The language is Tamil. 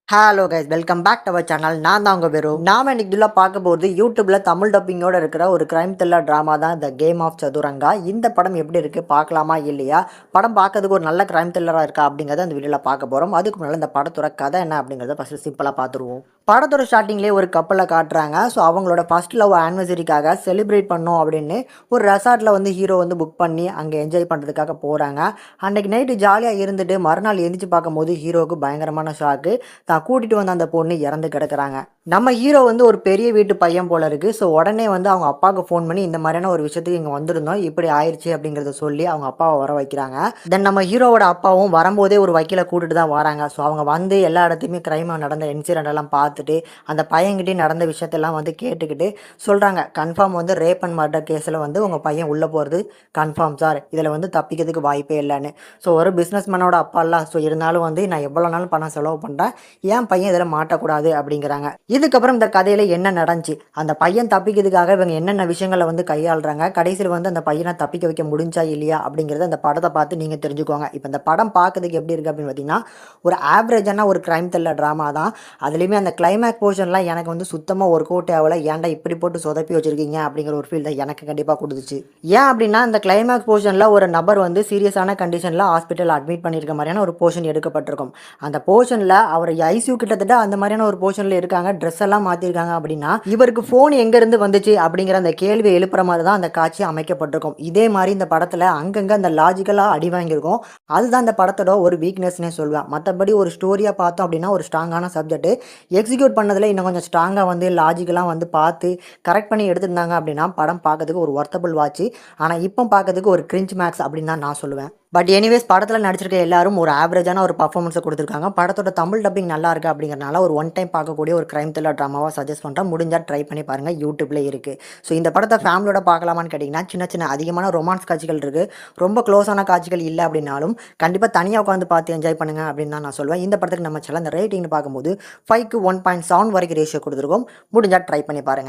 Hello guys, welcome back to our channel. நான் தான் உங்கள் பேரு. நாம இன்னைக்கு இதில் பார்க்க போகிறது யூடியூப்பில் தமிழ் டப்பிங்கோட இருக்கிற ஒரு கிரைம் த்ரில்லர் ட்ராமா தான் த கேம் ஆஃப் சதுரங்கா. இந்த படம் எப்படி இருக்குது, பார்க்கலாமா இல்லையா, படம் பார்க்கறதுக்கு ஒரு நல்ல கிரைம் த்ரில்லராக இருக்கா அப்படிங்கிறத அந்த வீடியோவில் பார்க்க போகிறோம். அதுக்கு முன்னால் இந்த படத்தோட கதை என்ன அப்படிங்கிறத ஃபஸ்ட்டு சிம்பிளாக பார்த்துருவோம். படத்தோட ஸ்டார்டிங்லேயே ஒரு கப்பலை காட்டுறாங்க. ஸோ அவங்களோட ஃபர்ஸ்ட் லவ் ஆனிவர்சரிக்காக செலிப்ரேட் பண்ணோம் அப்படின்னு ஒரு ரெசார்ட்டில் வந்து ஹீரோ வந்து புக் பண்ணி அங்கே என்ஜாய் பண்ணுறதுக்காக போகிறாங்க. அன்றைக்கி நைட்டு ஜாலியாக இருந்துட்டு மறுநாள் எழுந்திரிச்சு பார்க்கும்போது ஹீரோவுக்கு பயங்கரமான ஷாக்கு. தான் கூட்டிகிட்டு வந்த அந்த பொண்ணு இறந்து கிடக்குறாங்க. நம்ம ஹீரோ வந்து ஒரு பெரிய வீட்டு பையன் போல இருக்குது. ஸோ உடனே வந்து அவங்க அப்பாவுக்கு ஃபோன் பண்ணி இந்த மாதிரியான ஒரு விஷயத்துக்கு இங்கே வந்திருந்தோம், இப்படி ஆயிடுச்சு அப்படிங்கிறத சொல்லி அவங்க அப்பாவை வர வைக்கிறாங்க. தென் நம்ம ஹீரோவோட அப்பாவும் வரும்போதே ஒரு வக்கீலை கூட்டிட்டு தான் வராங்க. ஸோ அவங்க வந்து எல்லா இடத்தையுமே கிரைம் நடந்த இன்சிடென்ட் எல்லாம் பார்த்துட்டு அந்த பையன்கிட்டே நடந்த விஷயத்தெல்லாம் வந்து கேட்டுக்கிட்டு சொல்கிறாங்க, கன்ஃபார்ம் வந்து ரேப் அண்ட் மர்டர் கேஸில் வந்து உங்கள் பையன் உள்ளே போகிறது கன்ஃபார்ம் சார், இதில் வந்து தப்பிக்கிறதுக்கு வாய்ப்பே இல்லைன்னு. ஸோ ஒரு பிஸ்னஸ் மேனோட அப்பாலாம், ஸோ இருந்தாலும் வந்து நான் எவ்வளோ நாளும் பணம் செலவு பண்ணுறேன், ஏன் பையன் இதில் மாட்டக்கூடாது அப்படிங்கிறாங்க. இதுக்கப்புறம் இந்த கதையில் என்ன நடந்துச்சு, அந்த பையன் தப்பிக்கிறதுக்காக இவங்க என்னென்ன விஷயங்களை வந்து கையாளுறாங்க, கடைசியில் வந்து அந்த பையனை தப்பிக்க வைக்க முடிஞ்சா இல்லையா அப்படிங்கிறத அந்த படத்தை பார்த்து நீங்கள் தெரிஞ்சுக்கோங்க. இப்போ இந்த படம் பார்க்கறதுக்கு எப்படி இருக்குது அப்படின்னு பார்த்தீங்கன்னா, ஒரு ஆவரேஜான ஒரு கிரைம் த்ரில்லர் ட்ராமா தான். அதுலேயுமே அந்த கிளைமேக்ஸ் போர்ஷன்லாம் எனக்கு வந்து சுத்தமாக ஒர்க் அவுட் ஆகலை. ஏன்டா இப்படி போட்டு சொதப்பி வச்சுருக்கீங்க அப்படிங்கிற ஒரு ஃபீல் தான் எனக்கு கண்டிப்பாக கொடுத்துச்சு. ஏன் அப்படின்னா, அந்த கிளைமேக்ஸ் போர்ஷனில் ஒரு நபர் வந்து சீரியஸான கண்டிஷனில் ஹாஸ்பிட்டல் அட்மிட் பண்ணியிருக்க மாதிரியான ஒரு போர்ஷன் எடுக்கப்பட்டிருக்கும். அந்த போர்ஷனில் அவர் ஐசியூ கிட்டத்தட்ட அந்த மாதிரியான ஒரு போர்ஷனில் இருக்காங்க, ட்ரெஸ் எல்லாம் மாற்றிருக்காங்க. அப்படின்னா இவருக்கு ஃபோன் எங்கேருந்து வந்துச்சு அப்படிங்கிற அந்த கேள்வி எழுப்புற மாதிரி தான் அந்த காட்சி அமைக்கப்பட்டிருக்கும். இதே மாதிரி இந்த படத்தில் அங்கங்கே அந்த லாஜிக்கலாக அடி வாங்கியிருக்கும். அதுதான் இந்த படத்தோட ஒரு வீக்னஸ்னே சொல்லுவேன். மற்றபடி ஒரு ஸ்டோரியாக பார்த்தோம் அப்படின்னா ஒரு ஸ்ட்ராங்கான சப்ஜெக்ட் எக்ஸிக்யூட் பண்ணதில் இன்னும் கொஞ்சம் ஸ்ட்ராங்காக வந்து லாஜிக்கலாக வந்து பார்த்து கரெக்ட் பண்ணி எடுத்திருந்தாங்க அப்படின்னா படம் பார்க்கறதுக்கு ஒரு ஒர்த்தபிள் வாட்ச். ஆனால் இப்போ பார்க்கறதுக்கு ஒரு கிரிஞ்ச் மேக்ஸ் அப்படின்னு தான் நான் சொல்லுவேன். பட் எனிவேஸ், படத்தில் நடிச்சிருக்க எல்லாரும் ஒரு ஆவரேஜான ஒரு பர்ஃபார்மன்ஸை கொடுத்துருக்காங்க. படத்தோட தமிழ் டப்பிங் நல்லா இருக்குது அப்படிங்கிறனால ஒரு ஒன் டைம் பார்க்கக்கூடிய ஒரு கிரைம் த்ரில்லர் ட்ராமாவாக சஜஸ்ட் பண்ணுறேன். முடிஞ்சால் ட்ரை பண்ணி பாருங்கள், யூடியூப்ல இருக்குது. ஸோ இந்த படத்தை ஃபேமிலியோட பார்க்கலாமான்னு கேட்டிங்கன்னா, சின்ன சின்ன அதிகமான ரொமான்ஸ் காட்சிகள் இருக்குது, ரொம்ப க்ளோஸான காட்சிகள் இல்லை அப்படின்னாலும் கண்டிப்பாக தனியாக உட்காந்து பார்த்து என்ஜாய் பண்ணுங்கள் அப்படின்னு தான் நான் சொல்லுவேன். இந்த படத்துக்கு நம்ம சேனல் அந்த ரேட்டிங்னு பார்க்கும்போது 5க்கு 1.7 வரைக்கும் ரேஷியோ கொடுத்துருக்கோம். முடிஞ்சால் ட்ரை பண்ணி பாருங்கள்.